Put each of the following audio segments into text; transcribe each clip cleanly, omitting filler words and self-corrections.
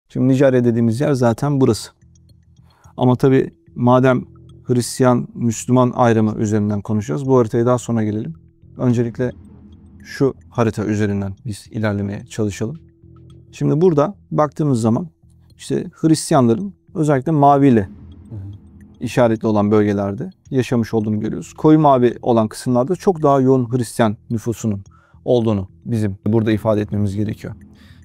Şimdi Nijerya dediğimiz yer zaten burası. Ama tabii madem Hristiyan, Müslüman ayrımı üzerinden konuşuyoruz, bu haritaya daha sonra gelelim. Öncelikle şu harita üzerinden biz ilerlemeye çalışalım. Şimdi burada baktığımız zaman işte Hristiyanların özellikle maviyle işaretli olan bölgelerde yaşamış olduğunu görüyoruz. Koyu mavi olan kısımlarda çok daha yoğun Hristiyan nüfusunun olduğunu bizim burada ifade etmemiz gerekiyor.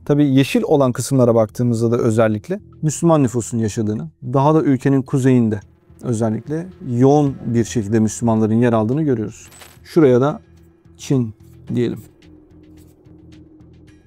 Tabii yeşil olan kısımlara baktığımızda da özellikle Müslüman nüfusun yaşadığını, daha da ülkenin kuzeyinde özellikle yoğun bir şekilde Müslümanların yer aldığını görüyoruz. Şuraya da Çin diyelim.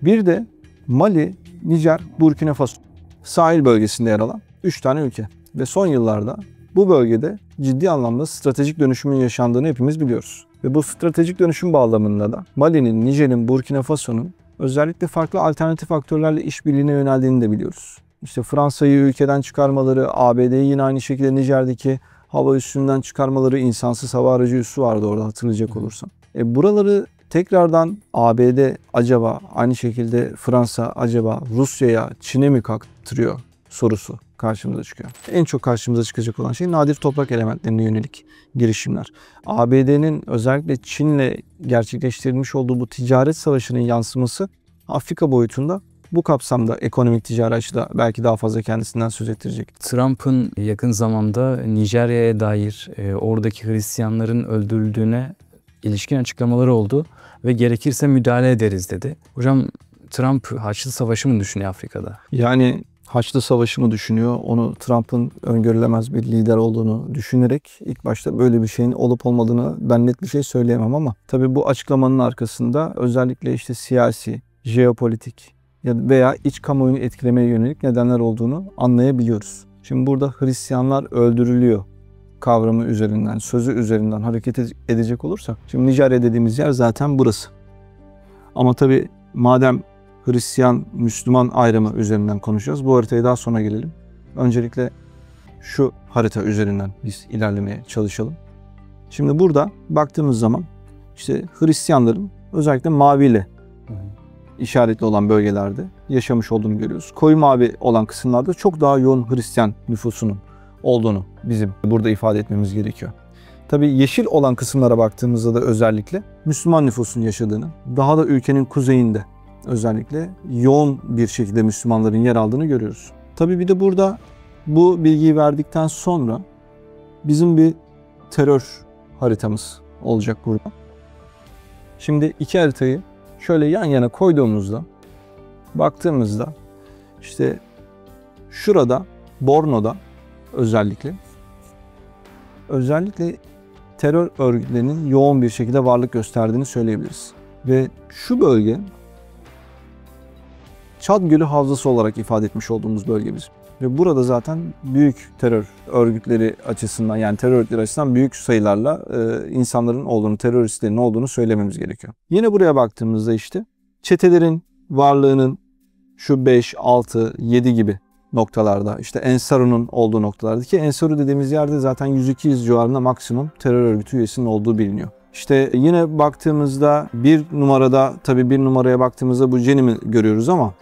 Bir de Mali, Nijer, Burkina Faso sahil bölgesinde yer alan 3 tane ülke. Ve son yıllarda bu bölgede ciddi anlamda stratejik dönüşümün yaşandığını hepimiz biliyoruz. Ve bu stratejik dönüşüm bağlamında da Mali'nin, Nijer'in, Burkina Faso'nun özellikle farklı alternatif aktörlerle işbirliğine yöneldiğini de biliyoruz. İşte Fransa'yı ülkeden çıkarmaları, ABD'yi yine aynı şekilde Nijer'deki hava üssünden çıkarmaları, insansız hava aracı üssü vardı orada hatırlayacak olursan. Buraları tekrardan ABD acaba, aynı şekilde Fransa acaba Rusya'ya, Çin'e mi kaktırıyor sorusu karşımıza çıkıyor. En çok karşımıza çıkacak olan şey nadir toprak elementlerine yönelik girişimler. ABD'nin özellikle Çin'le gerçekleştirilmiş olduğu bu ticaret savaşının yansıması Afrika boyutunda bu kapsamda ekonomik ticari açıda belki daha fazla kendisinden söz ettirecek. Trump'ın yakın zamanda Nijerya'ya dair oradaki Hristiyanların öldürüldüğüne ilişkin açıklamaları oldu ve gerekirse müdahale ederiz dedi. Hocam Trump Haçlı Savaşı mı düşünüyor Afrika'da? Yani Haçlı Savaşı mı düşünüyor? Onu Trump'ın öngörülemez bir lider olduğunu düşünerek ilk başta böyle bir şeyin olup olmadığını ben net bir şey söyleyemem ama tabii bu açıklamanın arkasında özellikle işte siyasi, jeopolitik veya iç kamuoyunu etkilemeye yönelik nedenler olduğunu anlayabiliyoruz. Şimdi burada Hristiyanlar öldürülüyor kavramı üzerinden, sözü üzerinden hareket edecek olursak, şimdi Nijerya dediğimiz yer zaten burası. Ama tabii madem Hristiyan, Müslüman ayrımı üzerinden konuşuyoruz, bu haritaya daha sonra gelelim. Öncelikle şu harita üzerinden biz ilerlemeye çalışalım. Şimdi burada baktığımız zaman işte Hristiyanların özellikle maviyle işaretli olan bölgelerde yaşamış olduğunu görüyoruz. Koyu mavi olan kısımlarda çok daha yoğun Hristiyan nüfusunun olduğunu bizim burada ifade etmemiz gerekiyor. Tabii yeşil olan kısımlara baktığımızda da özellikle Müslüman nüfusun yaşadığını, daha da ülkenin kuzeyinde özellikle yoğun bir şekilde Müslümanların yer aldığını görüyoruz. Tabii bir de burada bu bilgiyi verdikten sonra bizim bir terör haritamız olacak burada. Şimdi iki haritayı şöyle yan yana koyduğumuzda, baktığımızda işte şurada Borno'da özellikle terör örgütlerinin yoğun bir şekilde varlık gösterdiğini söyleyebiliriz. Ve şu bölge Çad Gölü Havzası olarak ifade etmiş olduğumuz bölge bizim. Ve burada zaten büyük terör örgütleri açısından, yani terör örgütleri açısından büyük sayılarla insanların olduğunu, teröristlerin olduğunu söylememiz gerekiyor. Yine buraya baktığımızda işte çetelerin varlığının şu 5, 6, 7 gibi noktalarda, işte Ensaru'nun olduğu noktalarda, ki Ensaru dediğimiz yerde zaten 100-200 civarında maksimum terör örgütü üyesinin olduğu biliniyor. İşte yine baktığımızda bir numaraya baktığımızda bu Cenim'i görüyoruz ama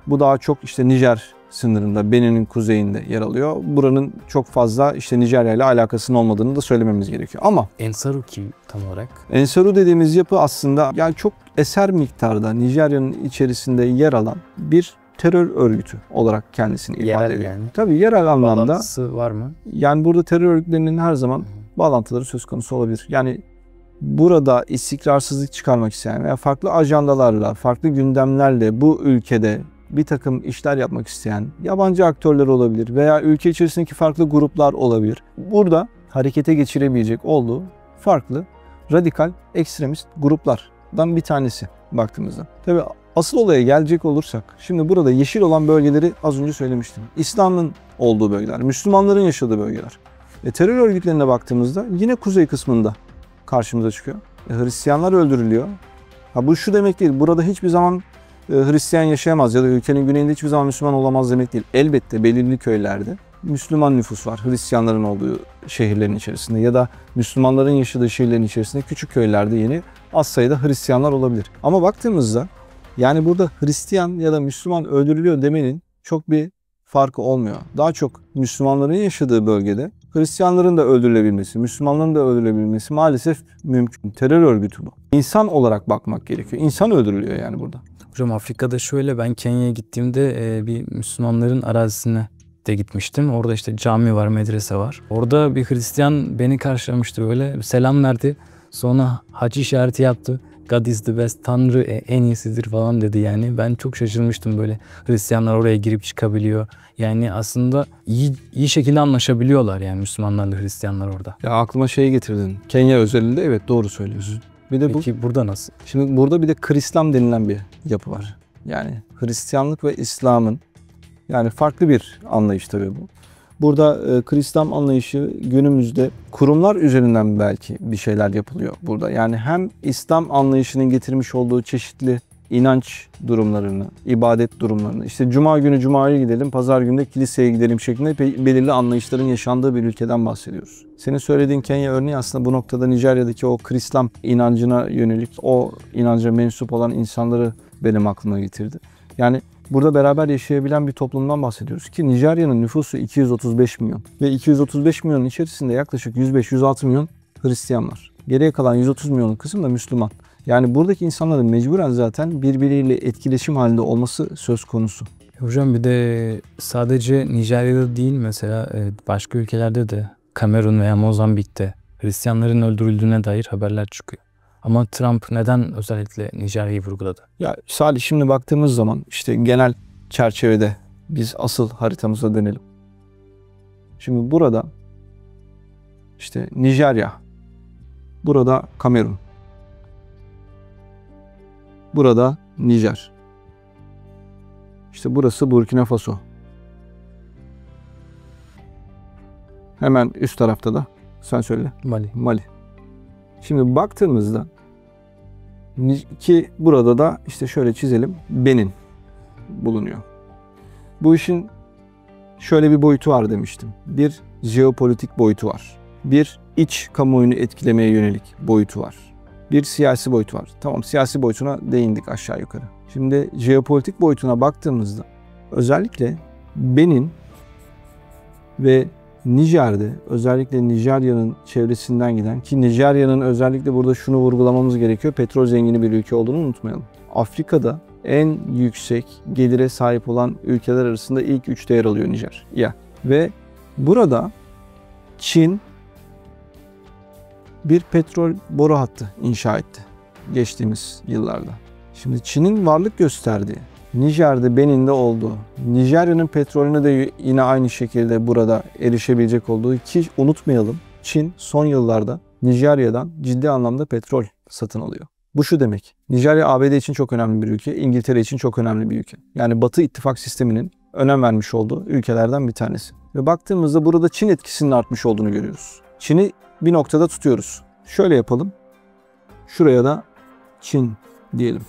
bu daha çok işte Nijer sınırında, Benin'in kuzeyinde yer alıyor. Buranın çok fazla işte Nijerya ile alakasının olmadığını da söylememiz gerekiyor. Ama Ensaru kim tam olarak? Ensaru dediğimiz yapı aslında yani çok eser miktarda Nijerya'nın içerisinde yer alan bir terör örgütü olarak kendisini ifade ediyor. Yani. Tabii yerel anlamda. Bağlantısı var mı? Yani burada terör örgütlerinin her zaman bağlantıları söz konusu olabilir. Yani burada istikrarsızlık çıkarmak isteyen veya farklı ajandalarla, farklı gündemlerle bu ülkede bir takım işler yapmak isteyen yabancı aktörler olabilir veya ülke içerisindeki farklı gruplar olabilir. Burada harekete geçirebilecek olduğu farklı radikal ekstremist gruplardan bir tanesi baktığımızda. Tabii asıl olaya gelecek olursak, şimdi burada yeşil olan bölgeleri az önce söylemiştim. İslam'ın olduğu bölgeler, Müslümanların yaşadığı bölgeler. Terör örgütlerine baktığımızda yine kuzey kısmında karşımıza çıkıyor. Hristiyanlar öldürülüyor. Bu şu demek değil, burada hiçbir zaman Hristiyan yaşayamaz ya da ülkenin güneyinde hiçbir zaman Müslüman olamaz demek değil. Elbette belirli köylerde Müslüman nüfus var. Hristiyanların olduğu şehirlerin içerisinde ya da Müslümanların yaşadığı şehirlerin içerisinde küçük köylerde yeni az sayıda Hristiyanlar olabilir. Ama baktığımızda yani burada Hristiyan ya da Müslüman öldürülüyor demenin çok bir farkı olmuyor. Daha çok Müslümanların yaşadığı bölgede Hristiyanların da öldürülebilmesi, Müslümanların da öldürülebilmesi maalesef mümkün. Terör örgütü bu. İnsan olarak bakmak gerekiyor. İnsan öldürülüyor yani burada. Hocam Afrika'da şöyle, ben Kenya'ya gittiğimde bir Müslümanların arazisine de gitmiştim. Orada işte cami var, medrese var. Orada bir Hristiyan beni karşılamıştı, böyle selam verdi. Sonra hac işareti yaptı. God is the best, Tanrı en iyisidir falan dedi yani. Ben çok şaşırmıştım, böyle Hristiyanlar oraya girip çıkabiliyor. Yani aslında iyi şekilde anlaşabiliyorlar yani Müslümanlarla Hristiyanlar orada. Ya aklıma şeyi getirdin. Kenya özelinde evet doğru söylüyorsun. Bir de Peki burada nasıl? Şimdi burada bir de Krislam denilen bir yapı var. Yani Hristiyanlık ve İslam'ın yani farklı bir anlayış tabii bu. Burada Krislam anlayışı günümüzde kurumlar üzerinden belki bir şeyler yapılıyor burada. Yani hem İslam anlayışının getirmiş olduğu çeşitli inanç durumlarını, ibadet durumlarını, işte cuma günü cumaya gidelim, pazar günü de kiliseye gidelim şeklinde belirli anlayışların yaşandığı bir ülkeden bahsediyoruz. Senin söylediğin Kenya örneği aslında bu noktada Nijerya'daki o Krislam inancına yönelik, o inanca mensup olan insanları benim aklıma getirdi. Yani burada beraber yaşayabilen bir toplumdan bahsediyoruz ki Nijerya'nın nüfusu 235 milyon ve 235 milyonun içerisinde yaklaşık 105-106 milyon Hristiyan var. Geriye kalan 130 milyonun kısmı da Müslüman. Yani buradaki insanların mecburen zaten birbiriyle etkileşim halinde olması söz konusu. Hocam bir de sadece Nijerya'da değil, mesela başka ülkelerde de, Kamerun veya Mozambik'te Hristiyanların öldürüldüğüne dair haberler çıkıyor. Ama Trump neden özellikle Nijerya'yı vurguladı? Ya Salih, şimdi baktığımız zaman işte genel çerçevede biz asıl haritamıza dönelim. Şimdi burada işte Nijerya, burada Kamerun, burada Nijer, işte burası Burkina Faso. Hemen üst tarafta da sen söyle. Mali. Şimdi baktığımızda ki burada da işte şöyle çizelim, Benin bulunuyor. Bu işin şöyle bir boyutu var demiştim. Bir jeopolitik boyutu var. Bir iç kamuoyunu etkilemeye yönelik boyutu var. Bir siyasi boyutu var. Tamam, siyasi boyutuna değindik aşağı yukarı. Şimdi jeopolitik boyutuna baktığımızda özellikle Benin ve Nijer'de, özellikle Nijerya'nın çevresinden giden, ki Nijerya'nın özellikle burada şunu vurgulamamız gerekiyor, petrol zengini bir ülke olduğunu unutmayalım. Afrika'da en yüksek gelire sahip olan ülkeler arasında ilk 3'te yer alıyor Nijerya. Ve burada Çin bir petrol boru hattı inşa etti geçtiğimiz yıllarda. Şimdi Çin'in varlık gösterdiği, Nijer'de, Benin'de olduğu, Nijerya'nın petrolüne de yine aynı şekilde burada erişebilecek olduğu, ki unutmayalım, Çin son yıllarda Nijerya'dan ciddi anlamda petrol satın alıyor. Bu şu demek: Nijerya ABD için çok önemli bir ülke, İngiltere için çok önemli bir ülke. Yani Batı ittifak sisteminin önem vermiş olduğu ülkelerden bir tanesi. Ve baktığımızda burada Çin etkisinin artmış olduğunu görüyoruz. Çin'i bir noktada tutuyoruz. Şöyle yapalım. Şuraya da Çin diyelim.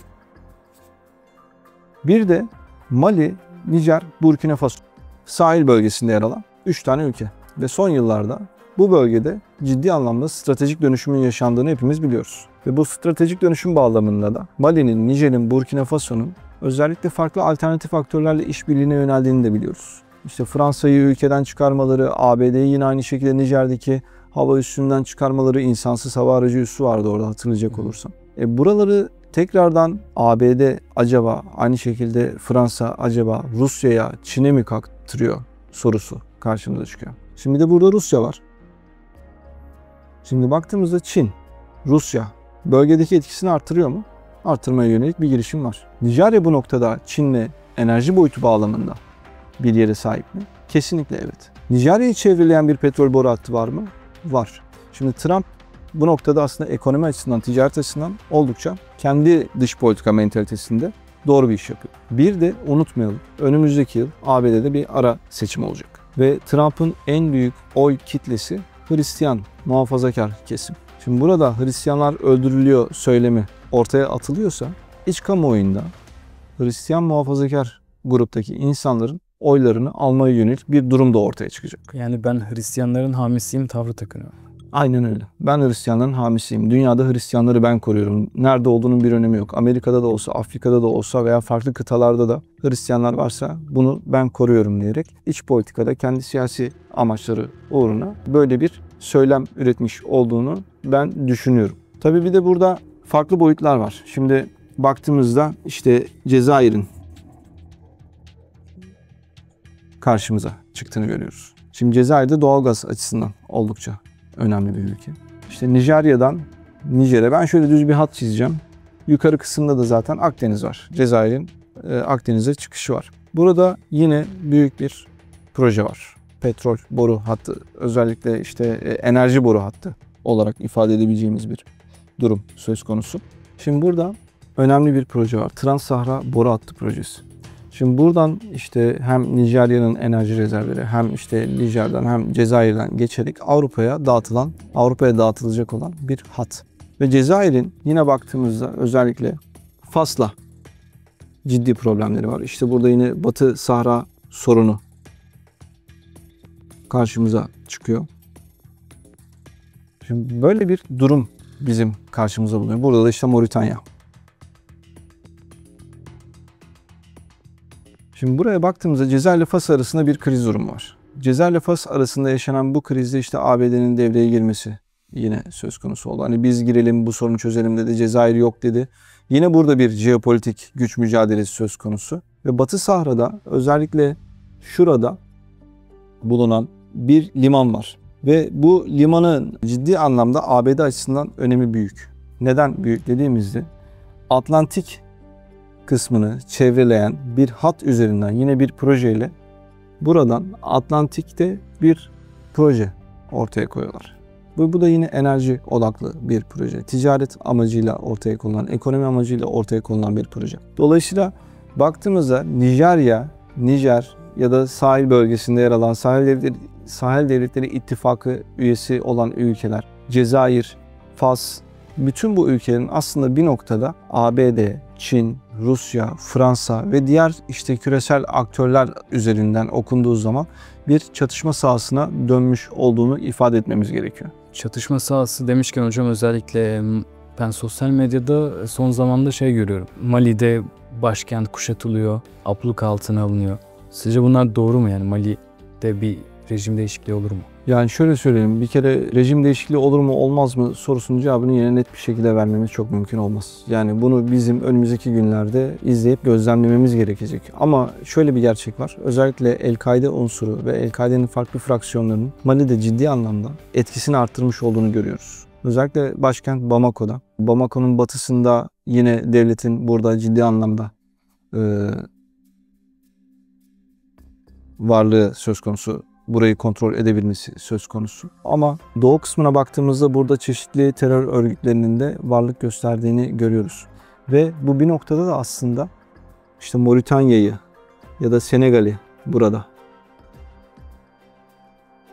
Bir de Mali, Nijer, Burkina Faso sahil bölgesinde yer alan 3 tane ülke. Ve son yıllarda bu bölgede ciddi anlamda stratejik dönüşümün yaşandığını hepimiz biliyoruz. Ve bu stratejik dönüşüm bağlamında da Mali'nin, Nijer'in, Burkina Faso'nun özellikle farklı alternatif aktörlerle işbirliğine yöneldiğini de biliyoruz. İşte Fransa'yı ülkeden çıkarmaları, ABD'yi yine aynı şekilde Nijer'deki hava üssünden çıkarmaları, insansız hava aracı üssü vardı orada hatırlayacak olursan. Buraları tekrardan ABD acaba, aynı şekilde Fransa acaba Rusya'ya, Çin'e mi kaktırıyor sorusu karşımıza çıkıyor. Şimdi de burada Rusya var. Şimdi baktığımızda Çin, Rusya bölgedeki etkisini artırıyor mu? Artırmaya yönelik bir girişim var. Nijerya bu noktada Çin'le enerji boyutu bağlamında bir yere sahip mi? Kesinlikle evet. Nijerya'yı çevreleyen bir petrol boru hattı var mı? Var. Şimdi Trump bu noktada aslında ekonomi açısından, ticaret açısından oldukça kendi dış politika mentalitesinde doğru bir iş yapıyor. Bir de unutmayalım, önümüzdeki yıl ABD'de bir ara seçim olacak. Ve Trump'ın en büyük oy kitlesi Hristiyan, muhafazakar kesim. Şimdi burada Hristiyanlar öldürülüyor söylemi ortaya atılıyorsa, iç kamuoyunda Hristiyan muhafazakar gruptaki insanların oylarını almaya yönelik bir durum da ortaya çıkacak. Yani ben Hristiyanların hamisiyim tavrı takınıyor. Aynen öyle. Ben Hristiyanların hamisiyim. Dünyada Hristiyanları ben koruyorum. Nerede olduğunun bir önemi yok. Amerika'da da olsa, Afrika'da da olsa veya farklı kıtalarda da Hristiyanlar varsa bunu ben koruyorum diyerek iç politikada kendi siyasi amaçları uğruna böyle bir söylem üretmiş olduğunu ben düşünüyorum. Tabii bir de burada farklı boyutlar var. Şimdi baktığımızda işte Cezayir'in karşımıza çıktığını görüyoruz. Şimdi Cezayir'de doğalgaz açısından oldukça önemli bir ülke. İşte Nijerya'dan Nijer'e ben şöyle düz bir hat çizeceğim. Yukarı kısımda da zaten Akdeniz var. Cezayir'in Akdeniz'e çıkışı var. Burada yine büyük bir proje var. Petrol boru hattı, özellikle işte enerji boru hattı olarak ifade edebileceğimiz bir durum söz konusu. Şimdi burada önemli bir proje var. Trans-Sahra boru hattı projesi. Şimdi buradan işte hem Nijerya'nın enerji rezervleri hem işte Nijer'den hem Cezayir'den geçerek Avrupa'ya dağıtılacak olan bir hat. Ve Cezayir'in yine baktığımızda özellikle Fas'la ciddi problemleri var. İşte burada yine Batı Sahra sorunu karşımıza çıkıyor. Şimdi böyle bir durum bizim karşımıza bulunuyor. Burada da işte Moritanya. Şimdi buraya baktığımızda Cezayir ile Fas arasında bir kriz durumu var. Cezayir ile Fas arasında yaşanan bu krizde işte ABD'nin devreye girmesi yine söz konusu oldu. Hani biz girelim bu sorunu çözelim dedi. Cezayir yok dedi. Yine burada bir jeopolitik güç mücadelesi söz konusu. Ve Batı Sahra'da özellikle şurada bulunan bir liman var. Ve bu limanın ciddi anlamda ABD açısından önemi büyük. Neden büyük dediğimizde Atlantik kısmını çevreleyen bir hat üzerinden yine bir projeyle buradan Atlantik'te bir proje ortaya koyuyorlar. Bu da yine enerji odaklı bir proje. Ticaret amacıyla ortaya konulan, ekonomi amacıyla ortaya konulan bir proje. Dolayısıyla baktığımızda Nijer ya da sahil bölgesinde yer alan Sahil Devletleri İttifakı üyesi olan ülkeler, Cezayir, Fas, bütün bu ülkelerin aslında bir noktada ABD, Çin, Rusya, Fransa ve diğer işte küresel aktörler üzerinden okunduğu zaman bir çatışma sahasına dönmüş olduğunu ifade etmemiz gerekiyor. Çatışma sahası demişken hocam özellikle ben sosyal medyada son zamanda görüyorum. Mali'de başkent kuşatılıyor, abluk altına alınıyor. Sizce bunlar doğru mu yani? Mali'de bir rejim değişikliği olur mu? Yani şöyle söyleyeyim, bir kere rejim değişikliği olur mu olmaz mı sorusunun cevabını yine net bir şekilde vermemiz çok mümkün olmaz. Yani bunu bizim önümüzdeki günlerde izleyip gözlemlememiz gerekecek. Ama şöyle bir gerçek var. Özellikle El-Kaide unsuru ve El-Kaide'nin farklı fraksiyonlarının Mali'de ciddi anlamda etkisini arttırmış olduğunu görüyoruz. Özellikle başkent Bamako'da. Bamako'nun batısında yine devletin burada ciddi anlamda varlığı söz konusu. Burayı kontrol edebilmesi söz konusu. Ama doğu kısmına baktığımızda burada çeşitli terör örgütlerinin de varlık gösterdiğini görüyoruz. Ve bu bir noktada da aslında işte Moritanya'yı ya da Senegal'i burada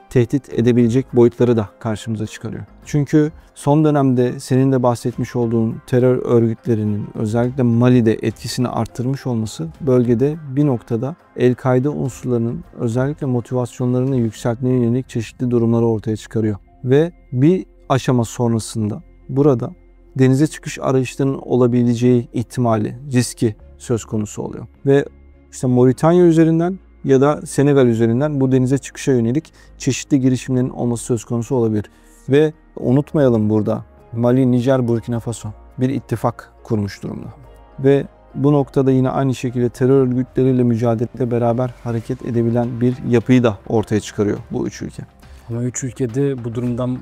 tehdit edebilecek boyutları da karşımıza çıkarıyor. Çünkü son dönemde senin de bahsetmiş olduğun terör örgütlerinin özellikle Mali'de etkisini arttırmış olması bölgede bir noktada El-Kaide unsurlarının özellikle motivasyonlarını yükseltmeye yönelik çeşitli durumları ortaya çıkarıyor. Ve bir aşama sonrasında burada denize çıkış arayışlarının olabileceği ihtimali, riski söz konusu oluyor. Ve işte Moritanya üzerinden ya da Senegal üzerinden bu denize çıkışa yönelik çeşitli girişimlerin olması söz konusu olabilir. Ve unutmayalım burada Mali, Nijer, Burkina Faso bir ittifak kurmuş durumda. Ve bu noktada yine aynı şekilde terör örgütleriyle mücadelede beraber hareket edebilen bir yapıyı da ortaya çıkarıyor bu üç ülke. Ama üç ülkede bu durumdan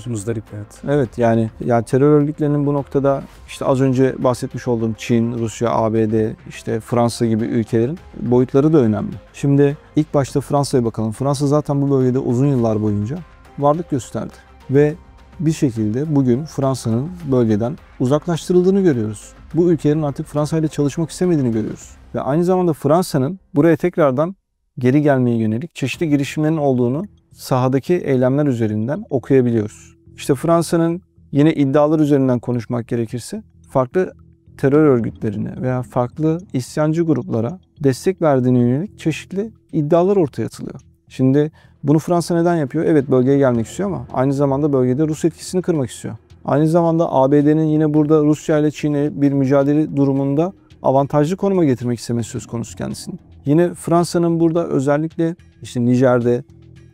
muzdarip. Evet yani terör örgütlerinin bu noktada işte az önce bahsetmiş olduğum Çin, Rusya, ABD, işte Fransa gibi ülkelerin boyutları da önemli. Şimdi ilk başta Fransa'ya bakalım. Fransa zaten bu bölgede uzun yıllar boyunca varlık gösterdi. Ve bir şekilde bugün Fransa'nın bölgeden uzaklaştırıldığını görüyoruz. Bu ülkelerin artık Fransa ile çalışmak istemediğini görüyoruz. Ve aynı zamanda Fransa'nın buraya tekrardan geri gelmeye yönelik çeşitli girişimlerin olduğunu sahadaki eylemler üzerinden okuyabiliyoruz. İşte Fransa'nın yine iddialar üzerinden konuşmak gerekirse farklı terör örgütlerine veya farklı isyancı gruplara destek verdiğine yönelik çeşitli iddialar ortaya atılıyor. Şimdi bunu Fransa neden yapıyor? Evet, bölgeye gelmek istiyor ama aynı zamanda bölgede Rus etkisini kırmak istiyor. Aynı zamanda ABD'nin yine burada Rusya ile Çin'e bir mücadele durumunda avantajlı konuma getirmek istemesi söz konusu kendisini. Yine Fransa'nın burada özellikle işte Nijer'de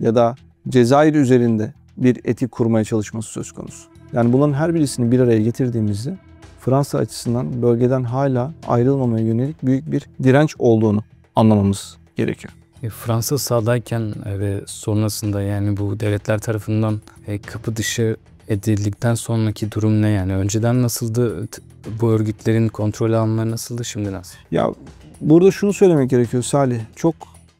ya da Cezayir üzerinde bir etik kurmaya çalışması söz konusu. Yani bunların her birisini bir araya getirdiğimizde Fransa açısından bölgeden hala ayrılmamaya yönelik büyük bir direnç olduğunu anlamamız gerekiyor. Fransa sahadayken ve sonrasında yani bu devletler tarafından kapı dışı edildikten sonraki durum ne yani? Önceden nasıldı? Bu örgütlerin kontrol alanları nasıldı? Şimdi nasıl? Ya burada şunu söylemek gerekiyor Salih. Çok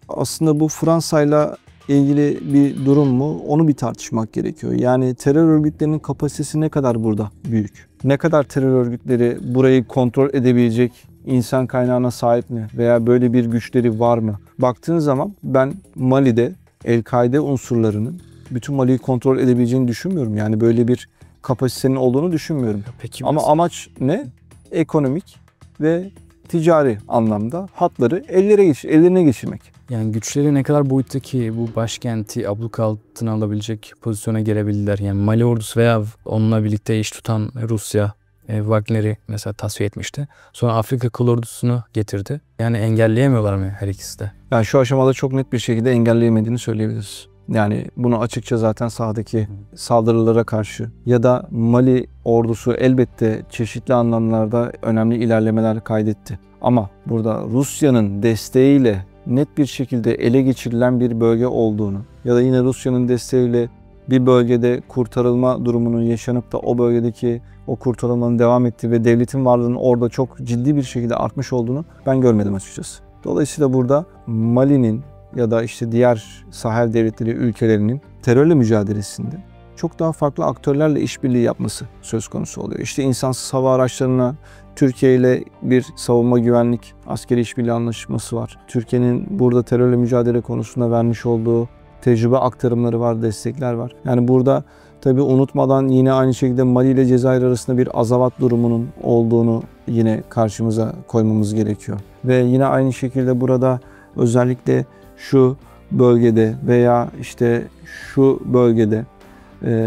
aslında bu Fransa'yla ilgili bir durum mu? Onu bir tartışmak gerekiyor. Yani terör örgütlerinin kapasitesi ne kadar burada büyük? Ne kadar terör örgütleri burayı kontrol edebilecek insan kaynağına sahip mi? Veya böyle bir güçleri var mı? Baktığın zaman ben Mali'de El-Kaide unsurlarının bütün Mali'yi kontrol edebileceğini düşünmüyorum. Yani böyle bir kapasitenin olduğunu düşünmüyorum. Peki ama amaç ne? Ekonomik ve ticari anlamda hatları ellerine geçirmek. Yani güçleri ne kadar boyuttaki bu başkenti abluk altına alabilecek pozisyona gelebildiler. Yani Mali ordusu veya onunla birlikte iş tutan Rusya Wagner'i mesela tasfiye etmişti. Sonra Afrika Kolordusunu getirdi. Yani engelleyemiyorlar mı her ikisi de? Yani şu aşamada çok net bir şekilde engelleyemediğini söyleyebiliriz. Yani bunu açıkça zaten sahadaki saldırılara karşı ya da Mali ordusu elbette çeşitli anlamlarda önemli ilerlemeler kaydetti. Ama burada Rusya'nın desteğiyle net bir şekilde ele geçirilen bir bölge olduğunu ya da yine Rusya'nın desteğiyle bir bölgede kurtarılma durumunun yaşanıp da o bölgedeki o kurtarılmanın devam ettiği ve devletin varlığının orada çok ciddi bir şekilde artmış olduğunu ben görmedim açıkçası. Dolayısıyla burada Mali'nin ya da işte diğer Sahel devletleri ülkelerinin terörle mücadelesinde çok daha farklı aktörlerle işbirliği yapması söz konusu oluyor. İşte insansız hava araçlarına Türkiye ile bir savunma güvenlik askeri işbirliği anlaşması var. Türkiye'nin burada terörle mücadele konusunda vermiş olduğu tecrübe aktarımları var, destekler var. Yani burada tabii unutmadan yine aynı şekilde Mali ile Cezayir arasında bir azavat durumunun olduğunu yine karşımıza koymamız gerekiyor. Ve yine aynı şekilde burada özellikle şu bölgede veya işte şu bölgede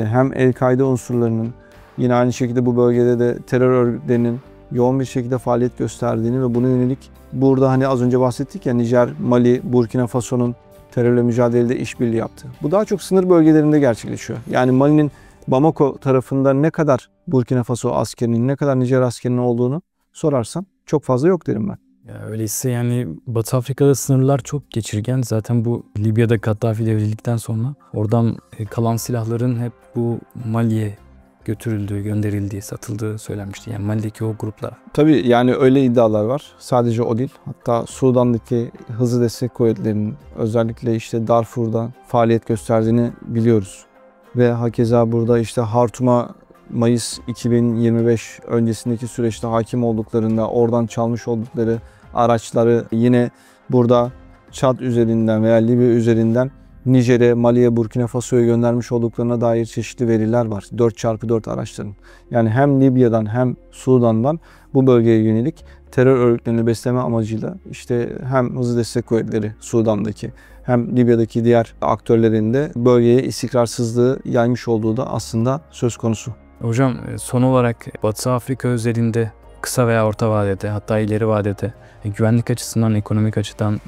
hem El-Kaide unsurlarının yine aynı şekilde bu bölgede de terör örgütlerinin yoğun bir şekilde faaliyet gösterdiğini ve buna yönelik burada hani az önce bahsettik ya Nijer, Mali, Burkina Faso'nun terörle mücadelede işbirliği yaptı. Bu daha çok sınır bölgelerinde gerçekleşiyor. Yani Mali'nin Bamako tarafında ne kadar Burkina Faso askerinin, ne kadar Nijer askerinin olduğunu sorarsan çok fazla yok derim ben. Ya öyleyse yani Batı Afrika'da sınırlar çok geçirgen. Zaten bu Libya'da Kaddafi devrildikten sonra oradan kalan silahların hep bu Mali'ye götürüldüğü, gönderildiği, satıldığı söylenmişti. Yani Mali'deki o gruplar. Tabii yani öyle iddialar var. Sadece o değil. Hatta Sudan'daki hızlı destek kuvvetlerinin özellikle işte Darfur'da faaliyet gösterdiğini biliyoruz. Ve hakeza burada işte Hartum'a Mayıs 2025 öncesindeki süreçte hakim olduklarında oradan çalmış oldukları araçları yine burada Çad üzerinden veya Libya üzerinden Nijer'e, Mali'ye, Burkina Faso'ya göndermiş olduklarına dair çeşitli veriler var. 4x4 araçların. Yani hem Libya'dan hem Sudan'dan bu bölgeye yönelik terör örgütlerini besleme amacıyla işte hem hızlı destek kuvvetleri Sudan'daki hem Libya'daki diğer aktörlerin de bölgeye istikrarsızlığı yaymış olduğu da aslında söz konusu. Hocam son olarak Batı Afrika özelinde kısa veya orta vadede hatta ileri vadede güvenlik açısından, ekonomik açıdan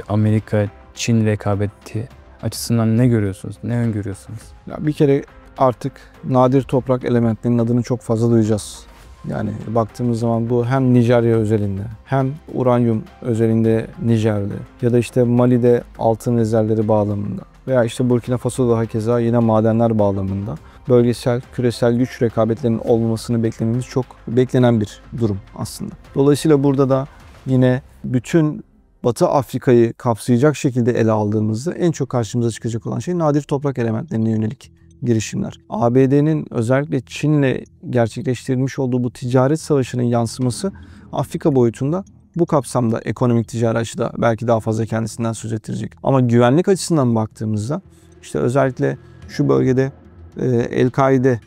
Amerika-Çin rekabeti açısından ne görüyorsunuz? Ne öngörüyorsunuz? Ya bir kere artık nadir toprak elementlerinin adını çok fazla duyacağız. Yani baktığımız zaman bu hem Nijerya özelinde hem uranyum özelinde Nijer'de ya da işte Mali'de altın rezervleri bağlamında veya işte Burkina Faso'da hakeza yine madenler bağlamında bölgesel, küresel güç rekabetlerinin olmamasını beklememiz çok beklenen bir durum aslında. Dolayısıyla burada da yine bütün Batı Afrika'yı kapsayacak şekilde ele aldığımızda en çok karşımıza çıkacak olan şey nadir toprak elementlerine yönelik girişimler. ABD'nin özellikle Çin'le gerçekleştirilmiş olduğu bu ticaret savaşının yansıması Afrika boyutunda bu kapsamda ekonomik ticari açıda belki daha fazla kendisinden söz ettirecek. Ama güvenlik açısından baktığımızda işte özellikle şu bölgede El-Kaide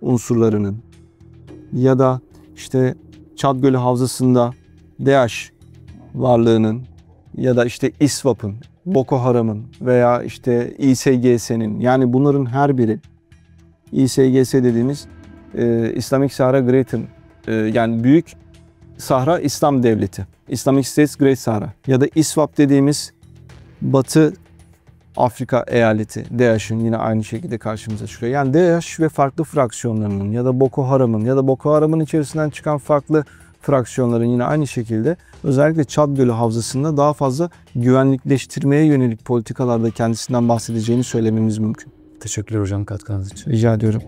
unsurlarının ya da işte Çad Gölü Havzası'nda DAEŞ varlığının ya da işte İSWAP'ın Boko Haram'ın veya işte ISGS'nin, yani bunların her biri, ISGS dediğimiz Islamic Sahara Greater, yani Büyük Sahra İslam Devleti, Islamic States Great Sahara ya da ISWAP dediğimiz Batı Afrika eyaleti, DAEŞ'in yine aynı şekilde karşımıza çıkıyor. Yani DAEŞ ve farklı fraksiyonlarının ya da Boko Haram'ın ya da Boko Haram'ın içerisinden çıkan farklı fraksiyonların yine aynı şekilde özellikle Çad Gölü Havzası'nda daha fazla güvenlikleştirmeye yönelik politikalarda kendisinden bahsedeceğini söylememiz mümkün. Teşekkürler hocam katkınız için. Rica ediyorum.